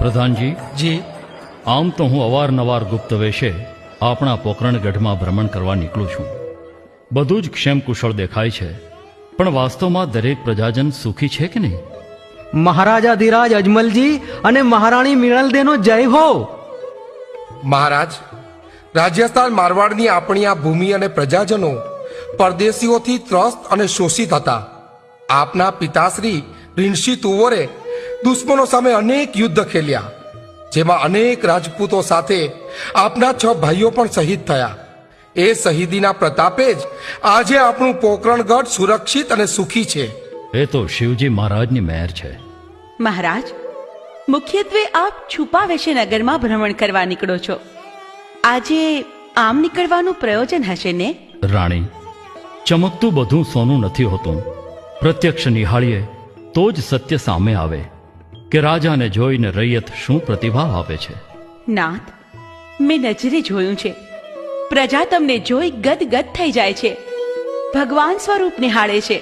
પ્રધાનજી, જી આમ તો હું અવારનવાર ગુપ્ત વેશે આપણા પોકરણગઢમાં ભ્રમણ કરવા નીકળું છું. બધું જ ક્ષેમ કુશળ દેખાય છે, પણ વાસ્તવમાં દરેક પ્રજાજન સુખી છે કે નહીં? મહારાજાધિરાજ અજમલજી અને મહારાણી મિનળદેનો જય હો. મહારાજ, રાજસ્થાન મારવાડની આપણી આ ભૂમિ અને પ્રજાજનો પરદેશીઓથી ત્રસ્ત અને શોષિત હતા. આપના પિતાશ્રી રિન્ષી તુવરે દુશ્મનો સામે અનેક યુદ્ધ ખેલ્યા, જેમાં અનેક રાજપૂતો સાથે આપના 6 ભાઈઓ પણ શહીદ થયા. એ શહીદીના પ્રતાપે જ આજે આપણું પોકરણગઢ સુરક્ષિત અને સુખી છે. એ તો શિવજી મહારાજની મહેર છે. મહારાજ, મુખ્યત્વે આપ છુપા વેશે નગરમાં ભ્રમણ કરવા નીકળો છો. આજે આમ નીકળવાનું પ્રયોજન હશે ને? રાણી, ચમકતું બધું સોનું નથી હોતું. પ્રત્યક્ષ નિહાળીએ તો જ સત્ય સામે આવે કે રાજાને જોઈને રૈયત શું પ્રતિભાવ આપે છે. નાથ, મેં નજરે જોયું છે. પ્રજા તમને જોઈ ગદગદ થઈ જાય છે. ભગવાન સ્વરૂપ નિહાળે છે.